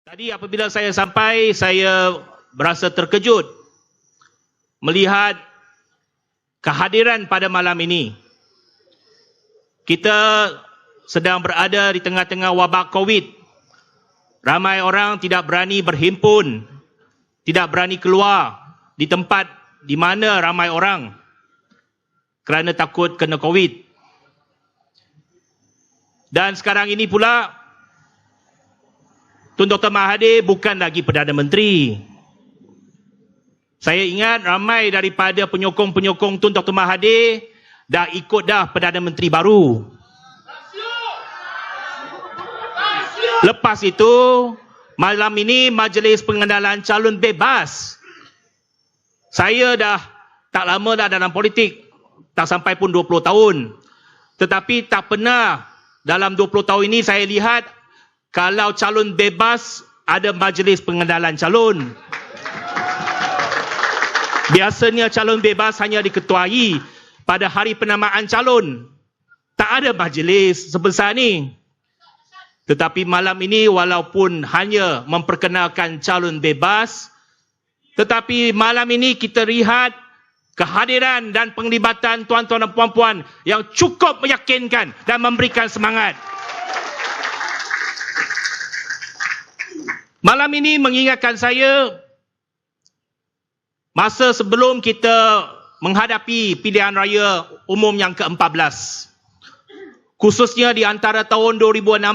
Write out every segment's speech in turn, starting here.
Tadi apabila saya sampai, saya berasa terkejut melihat kehadiran pada malam ini. Kita sedang berada di tengah-tengah wabak COVID. Ramai orang tidak berani berhimpun, tidak berani keluar di tempat di mana ramai orang kerana takut kena COVID. Dan sekarang ini pula, Tun Dr. Mahathir bukan lagi Perdana Menteri. Saya ingat ramai daripada penyokong-penyokong Tun Dr. Mahathir dah ikut dah Perdana Menteri baru. Lepas itu, malam ini Majlis Pengenalan Calon Bebas. Saya dah tak lama dah dalam politik, tak sampai pun 20 tahun. Tetapi tak pernah dalam 20 tahun ini saya lihat kalau calon bebas ada Majlis Pengenalan Calon. Biasanya calon bebas hanya diketuai pada hari penamaan calon. Tak ada majlis sebesar ni. Tetapi malam ini walaupun hanya memperkenalkan calon bebas, tetapi malam ini kita lihat kehadiran dan penglibatan tuan-tuan dan puan-puan yang cukup meyakinkan dan memberikan semangat. Malam ini mengingatkan saya masa sebelum kita menghadapi pilihan raya umum yang ke-14. Khususnya di antara tahun 2016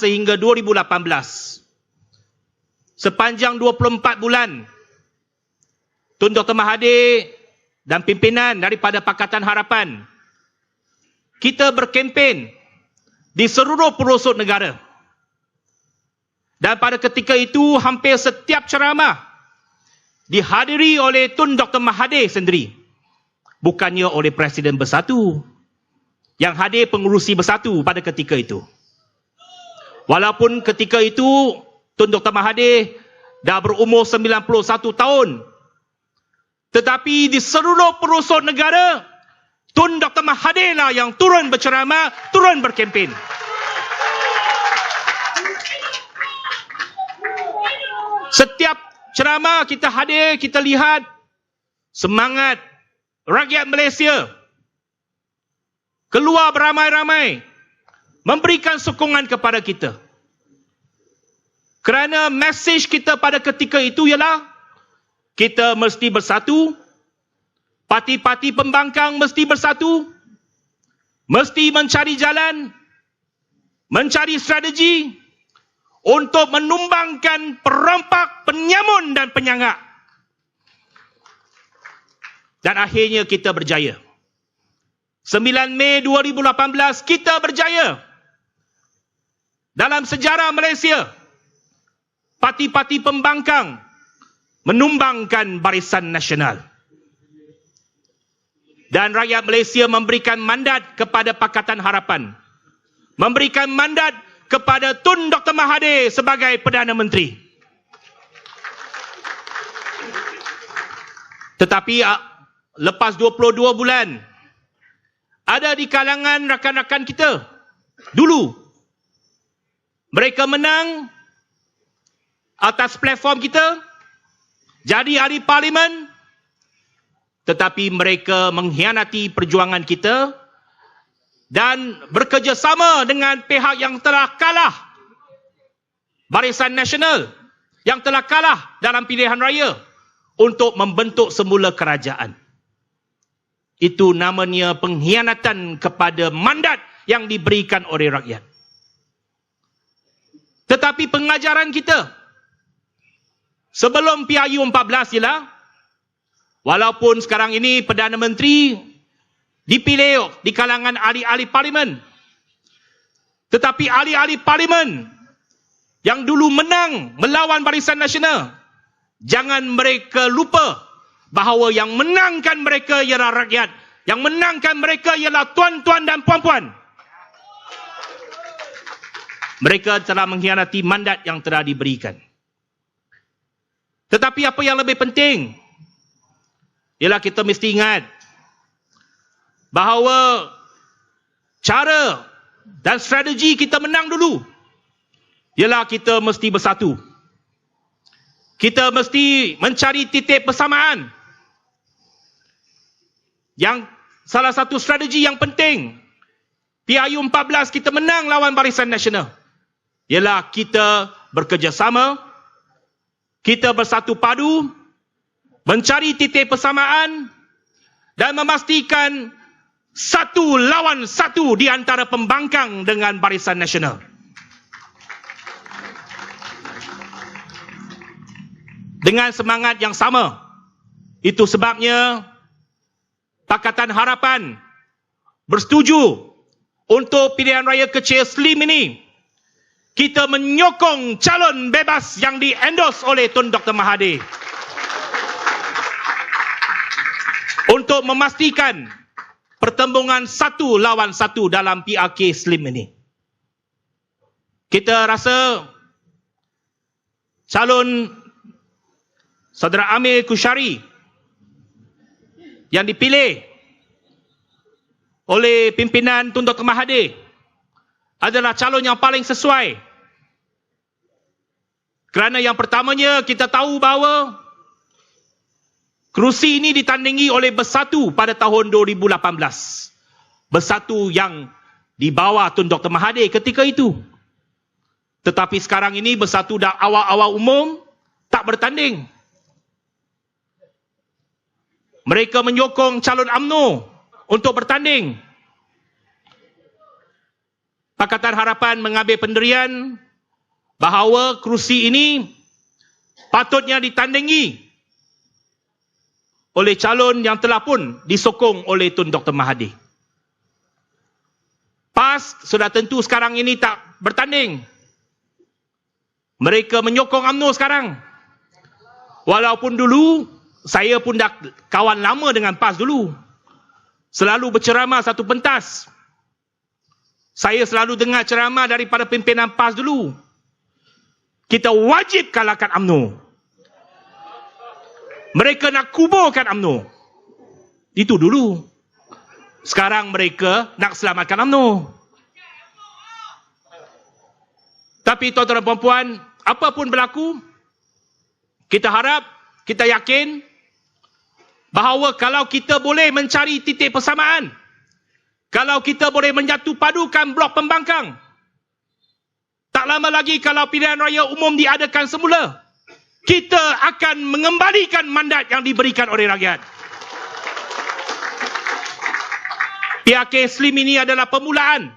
sehingga 2018. Sepanjang 24 bulan, Tun Dr. Mahathir dan pimpinan daripada Pakatan Harapan, kita berkempen di seluruh pelosok negara. Dan pada ketika itu, hampir setiap ceramah dihadiri oleh Tun Dr. Mahathir sendiri. Bukannya oleh Presiden Bersatu. Yang hadir pengurusi Bersatu pada ketika itu. Walaupun ketika itu, Tun Dr. Mahathir dah berumur 91 tahun. Tetapi di seluruh pelosok negara, Tun Dr. Mahathir lah yang turun berceramah, turun berkempen. Setiap ceramah kita hadir, kita lihat semangat rakyat Malaysia keluar beramai-ramai memberikan sokongan kepada kita. Kerana mesej kita pada ketika itu ialah kita mesti bersatu, parti-parti pembangkang mesti bersatu, mesti mencari jalan, mencari strategi untuk menumbangkan perompak, penyamun dan penyangak. Dan akhirnya kita berjaya. 9 Mei 2018 kita berjaya. Dalam sejarah Malaysia, parti-parti pembangkang menumbangkan Barisan Nasional. Dan rakyat Malaysia memberikan mandat kepada Pakatan Harapan. Memberikan mandat kepada Tun Dr. Mahathir sebagai Perdana Menteri. Tetapi lepas 22 bulan, ada di kalangan rakan-rakan kita dulu, mereka menang atas platform kita, jadi ahli parlimen, tetapi mereka mengkhianati perjuangan kita dan bekerjasama dengan pihak yang telah kalah, Barisan Nasional yang telah kalah dalam pilihan raya untuk membentuk semula kerajaan. Itu namanya pengkhianatan kepada mandat yang diberikan oleh rakyat. Tetapi pengajaran kita sebelum PRU 14 ialah, walaupun sekarang ini Perdana Menteri dipilih di kalangan ahli-ahli parlimen, tetapi ahli-ahli parlimen yang dulu menang melawan Barisan Nasional, jangan mereka lupa bahawa yang menangkan mereka ialah rakyat, yang menangkan mereka ialah tuan-tuan dan puan-puan. Mereka telah mengkhianati mandat yang telah diberikan. Tetapi apa yang lebih penting ialah kita mesti ingat bahawa cara dan strategi kita menang dulu ialah kita mesti bersatu. kita mesti mencari titik persamaan. Yang salah satu strategi yang penting PRU 14 kita menang lawan Barisan Nasional ialah kita bekerjasama, kita bersatu padu, mencari titik persamaan dan memastikan satu lawan satu di antara pembangkang dengan Barisan Nasional. Dengan semangat yang sama. Itu sebabnya Pakatan Harapan bersetuju untuk pilihan raya kecil Slim ini kita menyokong calon bebas yang di-endorse oleh Tun Dr. Mahathir untuk memastikan pertembungan satu lawan satu dalam PRK Slim ini. Kita rasa calon Saudara Amir Khusyari yang dipilih oleh pimpinan Tun Dr. Mahathir adalah calon yang paling sesuai. Kerana yang pertamanya kita tahu bahawa kerusi ini ditandingi oleh Bersatu pada tahun 2018. Bersatu yang di bawah Tun Dr. Mahathir ketika itu. Tetapi sekarang ini Bersatu dah awal-awal umum tak bertanding. Mereka menyokong calon UMNO untuk bertanding. Pakatan Harapan mengambil pendirian bahawa kerusi ini patutnya ditandingi oleh calon yang telah pun disokong oleh Tun Dr. Mahathir. PAS sudah tentu sekarang ini tak bertanding. Mereka menyokong UMNO sekarang. Walaupun dulu saya pun dah kawan lama dengan PAS dulu. Selalu berceramah satu pentas. Saya selalu dengar ceramah daripada pimpinan PAS dulu. Kita wajib kalahkan UMNO. Mereka nak kuburkan UMNO. Itu dulu. Sekarang mereka nak selamatkan UMNO. Tapi tuan-tuan dan puan-puan, apapun berlaku, kita harap, kita yakin bahawa kalau kita boleh mencari titik persamaan, kalau kita boleh menyatu padukan blok pembangkang, tak lama lagi kalau pilihan raya umum diadakan semula, kita akan mengembalikan mandat yang diberikan oleh rakyat. PRK Slim ini adalah permulaan.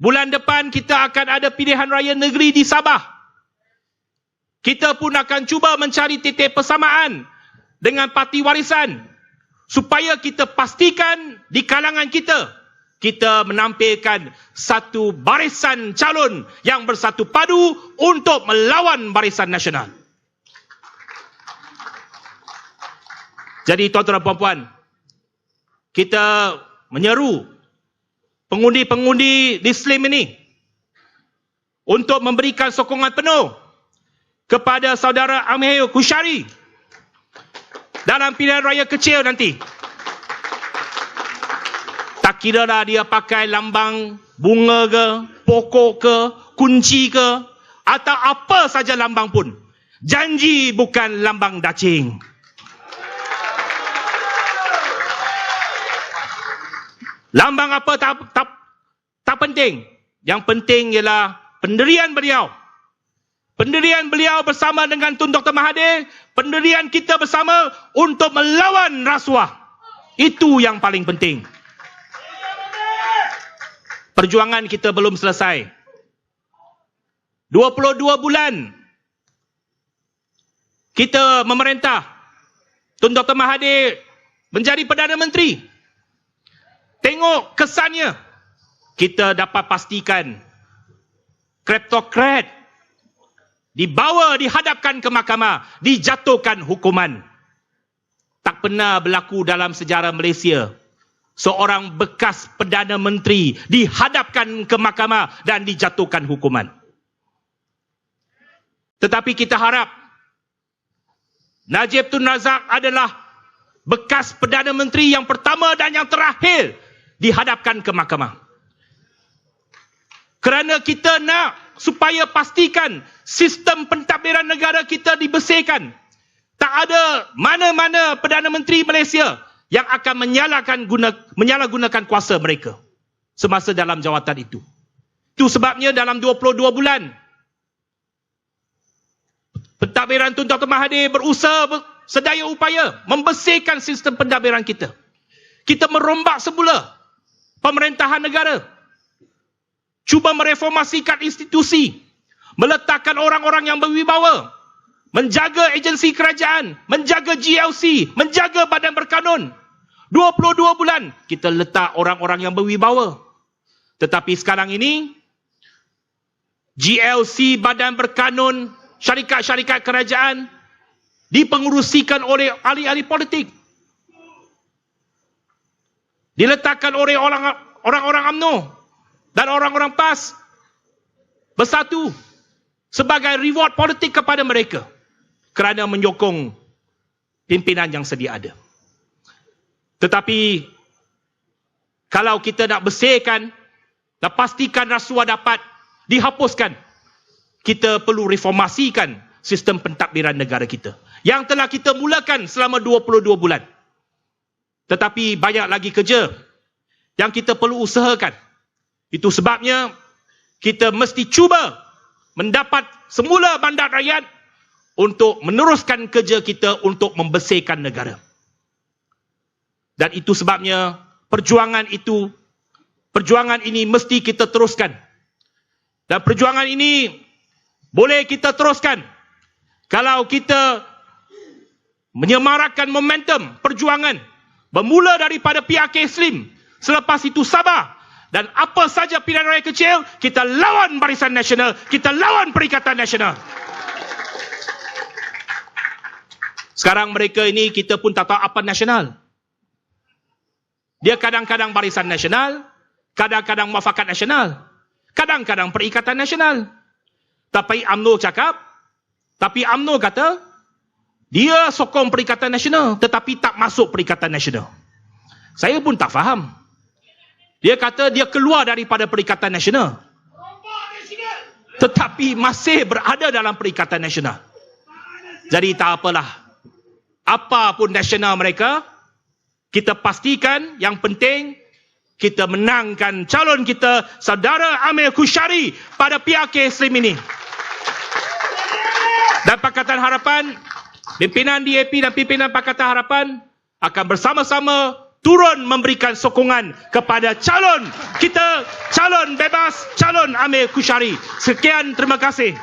Bulan depan kita akan ada pilihan raya negeri di Sabah. Kita pun akan cuba mencari titik persamaan dengan parti warisan supaya kita pastikan di kalangan kita menampilkan satu barisan calon yang bersatu padu untuk melawan Barisan Nasional. Jadi tuan-tuan dan puan-puan, kita menyeru pengundi-pengundi di Slim ini untuk memberikan sokongan penuh kepada saudara Amir Khusyari dalam pilihan raya kecil nanti. Tak kira lah dia pakai lambang bunga ke, pokok ke, kunci ke, atau apa saja lambang pun. Janji bukan lambang dacing. Lambang apa tak penting. Yang penting ialah pendirian beliau. Pendirian beliau bersama dengan Tun Dr. Mahathir, pendirian kita bersama untuk melawan rasuah. Itu yang paling penting. Perjuangan kita belum selesai. 22 bulan kita memerintah. Tun Dr. Mahathir menjadi Perdana Menteri. Tengok kesannya. Kita dapat pastikan kleptokrat dibawa, dihadapkan ke mahkamah, dijatuhkan hukuman. Tak pernah berlaku dalam sejarah Malaysia. Seorang bekas Perdana Menteri dihadapkan ke mahkamah dan dijatuhkan hukuman. Tetapi kita harap Najib Tun Razak adalah bekas Perdana Menteri yang pertama dan yang terakhir dihadapkan ke mahkamah. Kerana kita nak supaya pastikan sistem pentadbiran negara kita dibersihkan. Tak ada mana-mana Perdana Menteri Malaysia yang akan menyalahgunakan kuasa mereka semasa dalam jawatan itu. Itu sebabnya dalam 22 bulan, pentadbiran Tun Dr. Mahathir berusaha sedaya upaya membersihkan sistem pentadbiran kita. Kita merombak semula pemerintahan negara, cuba mereformasikan institusi, meletakkan orang-orang yang berwibawa, menjaga agensi kerajaan, menjaga GLC, menjaga badan berkanun. 22 bulan kita letak orang-orang yang berwibawa. Tetapi sekarang ini, GLC, badan berkanun, syarikat-syarikat kerajaan dipengerusikan oleh ahli-ahli politik. Diletakkan oleh orang-orang UMNO dan orang-orang PAS bersatu sebagai reward politik kepada mereka kerana menyokong pimpinan yang sedia ada. Tetapi kalau kita nak bersihkan dan pastikan rasuah dapat dihapuskan, kita perlu reformasikan sistem pentadbiran negara kita yang telah kita mulakan selama 22 bulan. Tetapi banyak lagi kerja yang kita perlu usahakan. Itu sebabnya kita mesti cuba mendapat semula mandat rakyat untuk meneruskan kerja kita untuk membersihkan negara. Dan itu sebabnya perjuangan ini mesti kita teruskan. Dan perjuangan ini boleh kita teruskan kalau kita menyemarakkan momentum perjuangan bermula daripada PRK Slim, selepas itu Sabah, dan apa saja pilihan raya kecil, kita lawan Barisan Nasional, kita lawan Perikatan Nasional. Sekarang mereka ini kita pun tak tahu apa nasional. Dia kadang-kadang Barisan Nasional, kadang-kadang Muafakat Nasional, kadang-kadang Perikatan Nasional. Tapi UMNO kata dia sokong Perikatan Nasional tetapi tak masuk Perikatan Nasional. Saya pun tak faham. Dia kata dia keluar daripada Perikatan Nasional tetapi masih berada dalam Perikatan Nasional. Jadi tak apalah. Apa pun nasional mereka, kita pastikan yang penting kita menangkan calon kita, Saudara Amir Khusyari, pada PRK Slim ini. Dan Pakatan Harapan, pimpinan DAP dan pimpinan Pakatan Harapan akan bersama-sama turun memberikan sokongan kepada calon kita, calon bebas, calon Amir Khusyari. Sekian, terima kasih.